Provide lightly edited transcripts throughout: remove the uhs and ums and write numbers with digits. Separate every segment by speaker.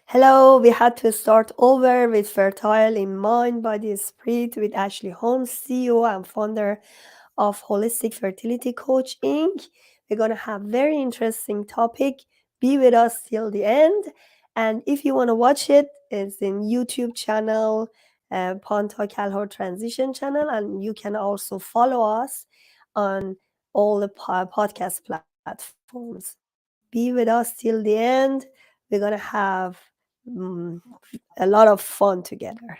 Speaker 1: Hello, we had to start over with Fertile in Mind, Body, Spirit with Ashley Holmes, CEO and founder of Holistic Fertility Coach Inc. We're going to have very interesting topic. Be with us till the end. And if you want to watch it, it's in YouTube channel, Ponta Calhor Transition channel. And you can also follow us on all the podcast platforms. Be with us till the end. We're going to have mm, a lot of fun together.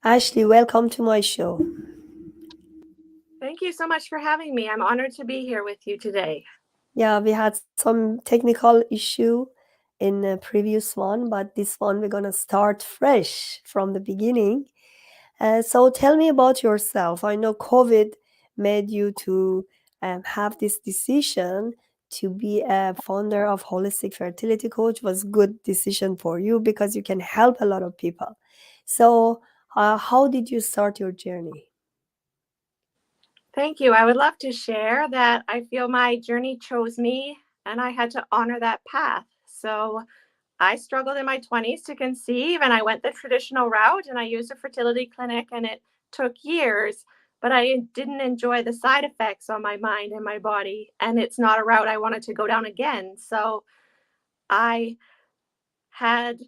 Speaker 1: Ashley, welcome to my show.
Speaker 2: Thank you so much for having me. I'm honored to be here with you today.
Speaker 1: Yeah, we had some technical issue in the previous one, but this one we're going to start fresh from the beginning. So tell me about yourself. I know COVID made you to have this decision to be a founder of Holistic Fertility Coach was good decision for you because you can help a lot of people. So how did you start your journey?
Speaker 2: Thank you. I would love to share that I feel my journey chose me and I had to honor that path. So I struggled in my 20s to conceive and I went the traditional route and I used a fertility clinic and it took years, but I didn't enjoy the side effects on my mind and my body. And it's not a route I wanted to go down again. So I had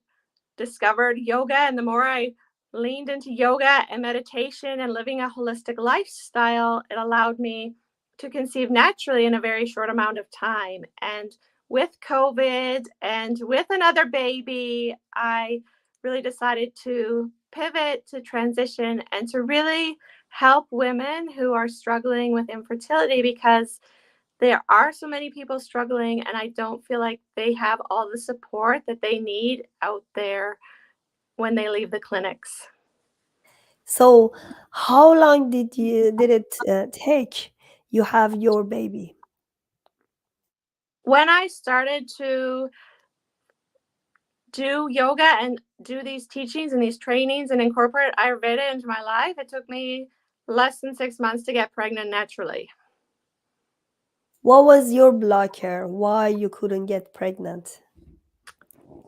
Speaker 2: discovered yoga, and the more I leaned into yoga and meditation and living a holistic lifestyle, it allowed me to conceive naturally in a very short amount of time. And with COVID and with another baby, I really decided to pivot, to transition, and to really help women who are struggling with infertility because there are so many people struggling, and I don't feel like they have all the support that they need out there when they leave the clinics.
Speaker 1: So how long did it take you have your baby?
Speaker 2: When I started to do yoga and do these teachings and these trainings and incorporate Ayurveda into my life, it took me less than 6 months to get pregnant naturally.
Speaker 1: What was your blocker? Why you couldn't get pregnant?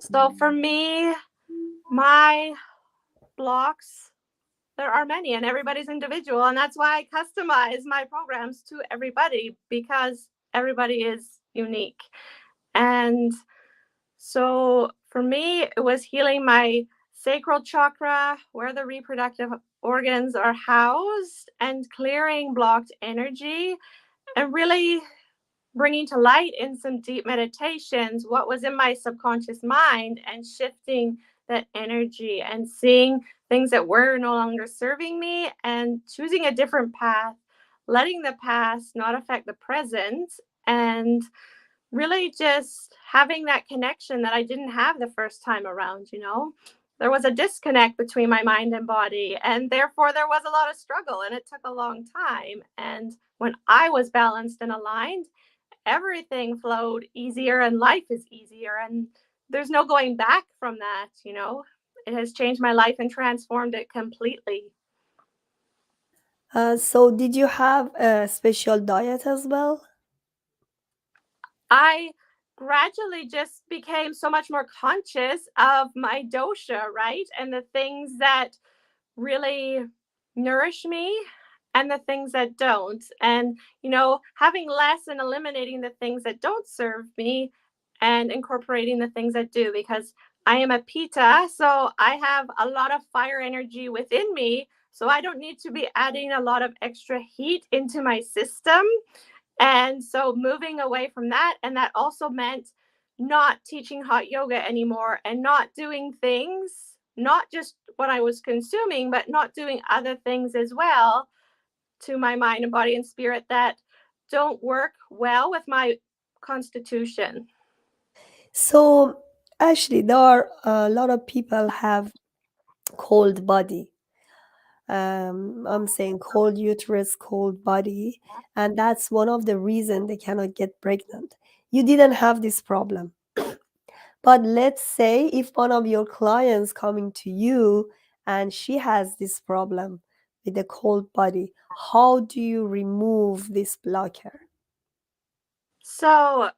Speaker 2: So for me, my blocks, there are many and everybody's individual. And that's why I customize my programs to everybody because everybody is unique. And so for me, it was healing my sacral chakra, where the reproductive organs are housed, and clearing blocked energy and really bringing to light in some deep meditations what was in my subconscious mind and shifting that energy and seeing things that were no longer serving me and choosing a different path, letting the past not affect the present, and really just having that connection that I didn't have the first time around. There was a disconnect between my mind and body, and therefore there was a lot of struggle, and it took a long time. And when I was balanced and aligned, everything flowed easier and life is easier. And there's no going back from that. It has changed my life and transformed it completely.
Speaker 1: So did you have a special diet as well?
Speaker 2: I gradually just became so much more conscious of my dosha, right? And the things that really nourish me and the things that don't. And, having less and eliminating the things that don't serve me and incorporating the things that do, because I am a Pitta, so I have a lot of fire energy within me. So I don't need to be adding a lot of extra heat into my system. And so moving away from that, and that also meant not teaching hot yoga anymore and not doing things, not just what I was consuming, but not doing other things as well to my mind and body and spirit that don't work well with my constitution.
Speaker 1: So actually, there are a lot of people have cold body. I'm saying cold uterus, cold body, and that's one of the reason they cannot get pregnant. You didn't have this problem, But let's say if one of your clients coming to you and she has this problem with the cold body, how do you remove this blocker?
Speaker 2: So,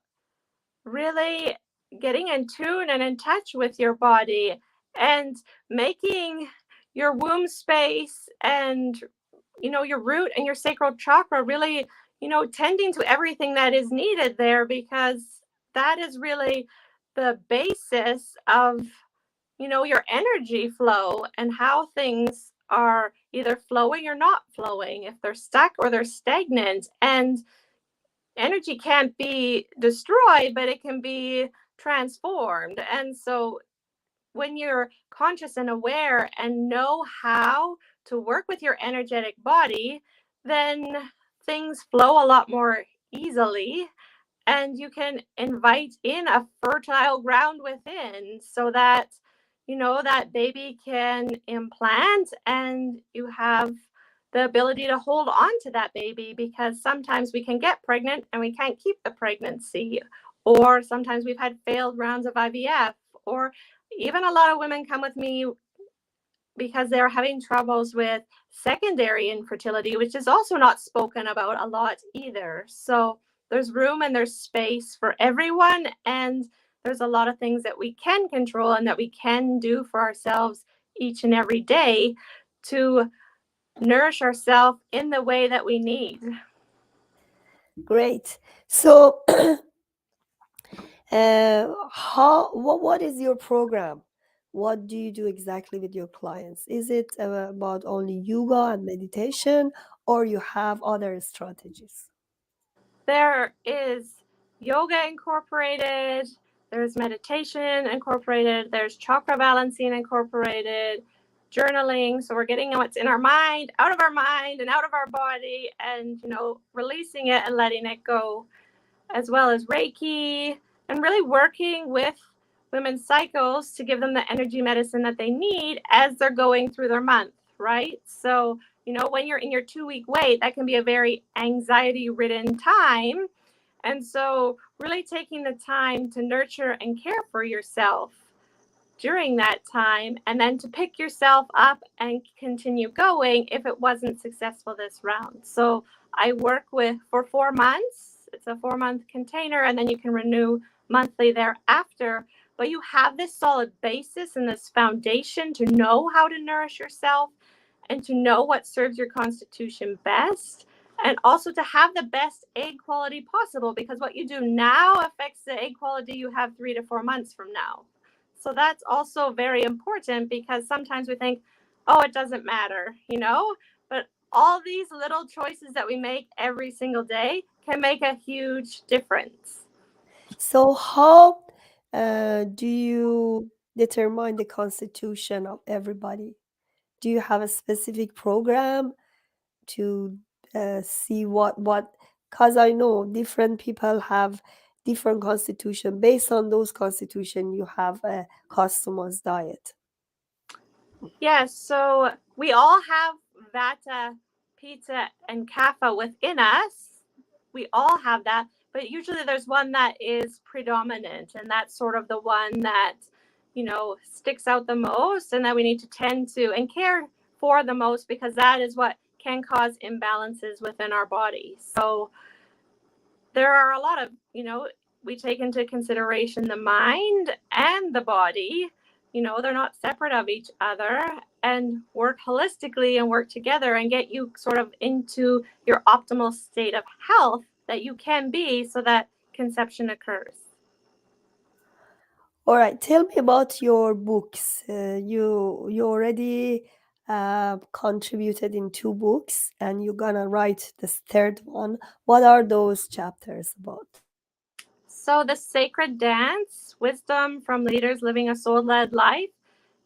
Speaker 2: really getting in tune and in touch with your body and making your womb space and your root and your sacral chakra really tending to everything that is needed there, because that is really the basis of your energy flow and how things are either flowing or not flowing, if they're stuck or they're stagnant. And energy can't be destroyed, but it can be transformed. And so when you're conscious and aware and know how to work with your energetic body, then things flow a lot more easily, and you can invite in a fertile ground within, so that that baby can implant and you have the ability to hold on to that baby, because sometimes we can get pregnant and we can't keep the pregnancy, or sometimes we've had failed rounds of IVF, or even a lot of women come with me because they're having troubles with secondary infertility, which is also not spoken about a lot either. So there's room and there's space for everyone. And there's a lot of things that we can control and that we can do for ourselves each and every day to nourish ourselves in the way that we need.
Speaker 1: Great. So, what is your program? What do you do exactly with your clients? Is it about only yoga and meditation, or you have other strategies?
Speaker 2: There is yoga incorporated, there's meditation incorporated, there's chakra balancing incorporated, journaling. So we're getting what's in our mind out of our mind and out of our body, and releasing it and letting it go, as well as Reiki, and really working with women's cycles to give them the energy medicine that they need as they're going through their month, right? So, when you're in your 2 week wait, that can be a very anxiety ridden time. And so, really taking the time to nurture and care for yourself during that time, and then to pick yourself up and continue going if it wasn't successful this round. So I work with for 4 months. It's a 4 month container, and then you can renew monthly thereafter. But you have this solid basis and this foundation to know how to nourish yourself and to know what serves your constitution best, and also to have the best egg quality possible, because what you do now affects the egg quality you have 3 to 4 months from now. So that's also very important, because sometimes we think, oh, it doesn't matter, but all these little choices that we make every single day can make a huge difference.
Speaker 1: So, how do you determine the constitution of everybody? Do you have a specific program to see what? Because I know different people have different constitution. Based on those constitution, you have a customized diet.
Speaker 2: Yes, so we all have Vata, Pitta, and Kapha within us. We all have that, but usually there's one that is predominant, and that's sort of the one that, sticks out the most and that we need to tend to and care for the most, because that is what can cause imbalances within our body. So there are a lot of, we take into consideration the mind and the body. They're not separate of each other, and work holistically and work together and get you sort of into your optimal state of health that you can be, so that conception occurs.
Speaker 1: All right, tell me about your books. You already contributed in 2 books, and you're gonna write this third one. What are those chapters about?
Speaker 2: So, the sacred dance, wisdom from leaders living a soul led life,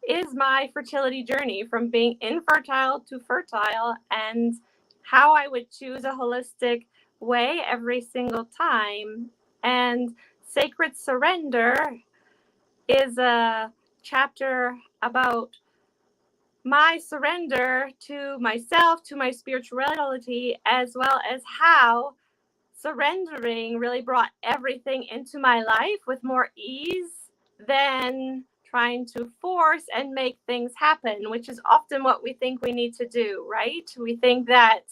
Speaker 2: is my fertility journey from being infertile to fertile, and how I would choose a holistic way every single time. And Sacred Surrender is a chapter about my surrender to myself, to my spirituality, as well as how surrendering really brought everything into my life with more ease than trying to force and make things happen, which is often what we think we need to do, right? We think that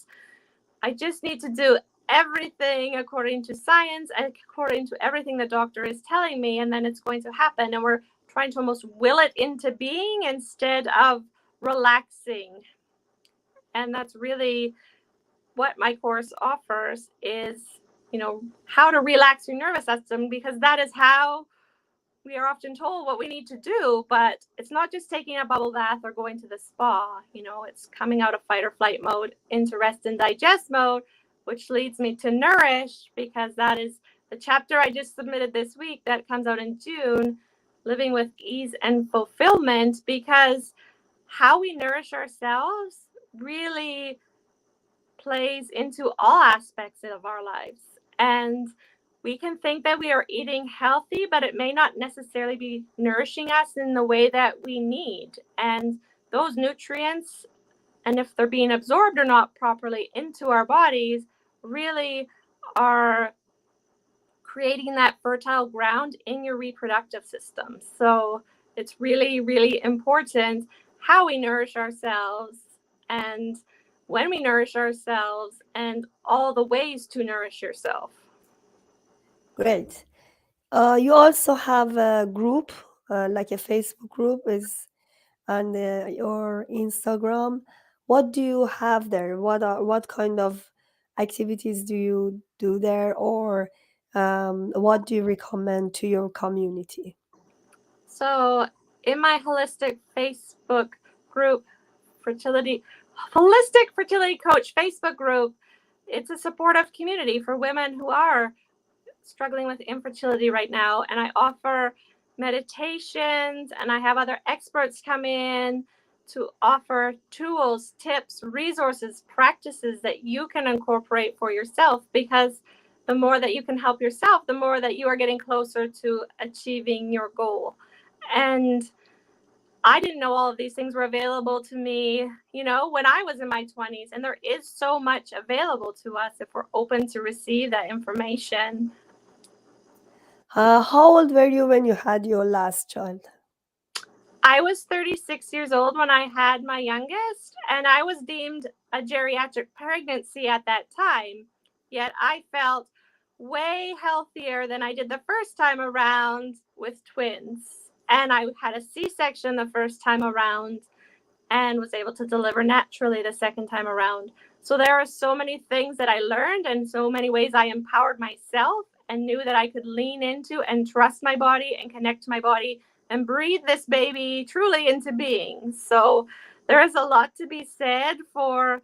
Speaker 2: I just need to do everything according to science and according to everything the doctor is telling me, and then it's going to happen. And we're trying to almost will it into being instead of relaxing. And that's really what my course offers is, how to relax your nervous system, because that is how we are often told what we need to do. But it's not just taking a bubble bath or going to the spa. It's coming out of fight or flight mode into rest and digest mode, which leads me to Nourish, because that is the chapter I just submitted this week that comes out in June, Living with Ease and Fulfillment, because how we nourish ourselves really plays into all aspects of our lives. And we can think that we are eating healthy, but it may not necessarily be nourishing us in the way that we need. And those nutrients, and if they're being absorbed or not properly into our bodies, really are creating that fertile ground in your reproductive system. So it's really, really important how we nourish ourselves and when we nourish ourselves and all the ways to nourish yourself.
Speaker 1: Great. You also have a group, like a Facebook group, is and your Instagram. What do you have there? What kind of activities do you do there, or what do you recommend to your community?
Speaker 2: So in my holistic Facebook group, fertility holistic fertility coach Facebook group, it's a supportive community for women who are struggling with infertility right now. And I offer meditations, and I have other experts come in to offer tools, tips, resources, practices that you can incorporate for yourself, because the more that you can help yourself, the more that you are getting closer to achieving your goal. And I didn't know all of these things were available to me, when I was in my 20s. And there is so much available to us if we're open to receive that information.
Speaker 1: How old were you when you had your last child?
Speaker 2: I was 36 years old when I had my youngest, and I was deemed a geriatric pregnancy at that time. Yet I felt way healthier than I did the first time around with twins. And I had a C-section the first time around and was able to deliver naturally the second time around. So there are so many things that I learned and so many ways I empowered myself and knew that I could lean into and trust my body and connect to my body and breathe this baby truly into being. So there is a lot to be said for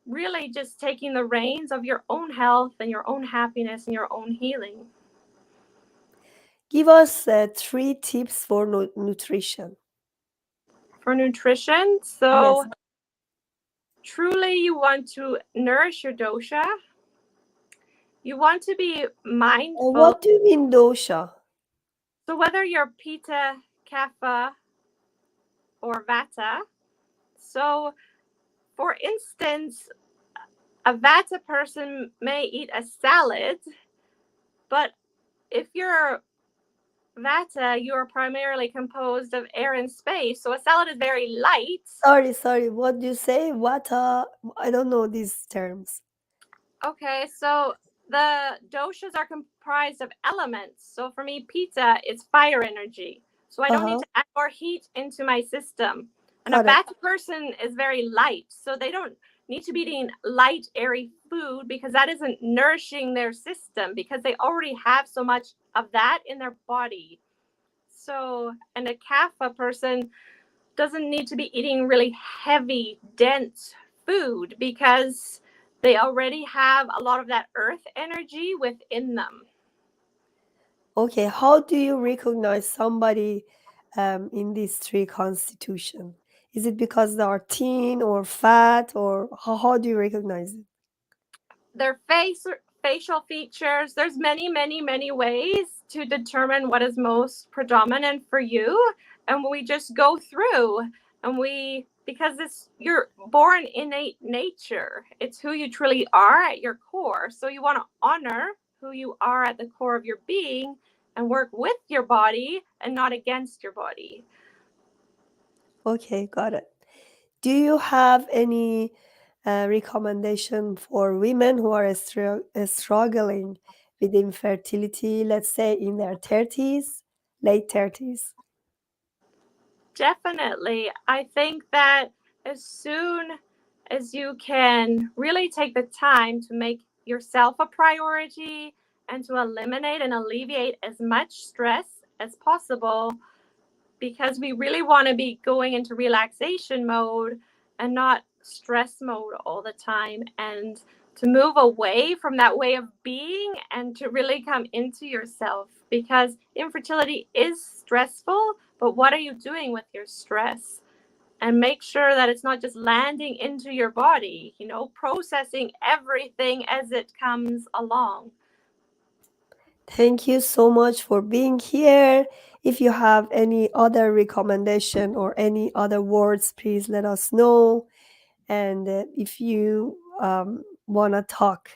Speaker 2: really just taking the reins of your own health and your own happiness and your own healing.
Speaker 1: Give us 3 tips for nutrition.
Speaker 2: For nutrition,
Speaker 1: Yes.
Speaker 2: so truly you want to nourish your dosha. You want to be mindful.
Speaker 1: What do you mean dosha?
Speaker 2: So whether you're Pitta, Kapha, or Vata, so for instance, a Vata person may eat a salad, but if you're Vata, you're primarily composed of air and space. So a salad is very light.
Speaker 1: Sorry. What do you say? What? I don't know these terms.
Speaker 2: Okay, so the doshas are comprised of elements. So for me, Pitta is fire energy. So I
Speaker 1: Uh
Speaker 2: don't need
Speaker 1: huh.
Speaker 2: to add more heat into my system. And a
Speaker 1: Got it.
Speaker 2: Vata person is very light. So they don't need to be eating light, airy food, because that isn't nourishing their system, because they already have so much of that in their body. So, and a Kapha person doesn't need to be eating really heavy, dense food, because they already have a lot of that earth energy within them.
Speaker 1: Okay. How do you recognize somebody in these 3 constitution? Is it because they are thin or fat, or how do you recognize it?
Speaker 2: Their facial features, there's many, many, many ways to determine what is most predominant for you. And we just go through, and because it's your born innate nature, it's who you truly are at your core. So you want to honor who you are at the core of your being and work with your body and not against your body.
Speaker 1: Okay, got it. Do you have any recommendation for women who are struggling with infertility, let's say in their 30s, late 30s?
Speaker 2: Definitely. I think that as soon as you can really take the time to make yourself a priority and to eliminate and alleviate as much stress as possible, because we really want to be going into relaxation mode and not stress mode all the time, and to move away from that way of being and to really come into yourself, because infertility is stressful, but what are you doing with your stress? And make sure that it's not just landing into your body, processing everything as it comes along.
Speaker 1: Thank you so much for being here. If you have any other recommendation or any other words, please let us know. And if you want to talk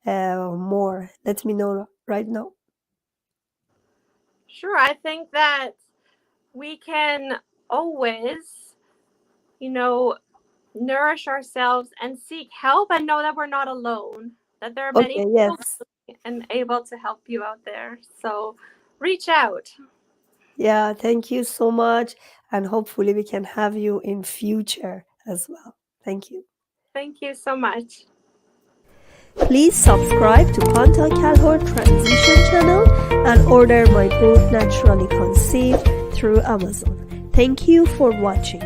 Speaker 1: more, let me know right now.
Speaker 2: Sure, I think that we can always, you know, nourish ourselves and seek help and know that we're not alone, that there are many
Speaker 1: Okay,
Speaker 2: people
Speaker 1: yes.
Speaker 2: and able to help you out there. So reach out.
Speaker 1: Yeah, thank you so much. And hopefully we can have you in future as well. Thank you.
Speaker 2: Thank you so much.
Speaker 1: Please subscribe to Panta Calhoun Transition channel and order my book Naturally Conceived through Amazon. Thank you for watching.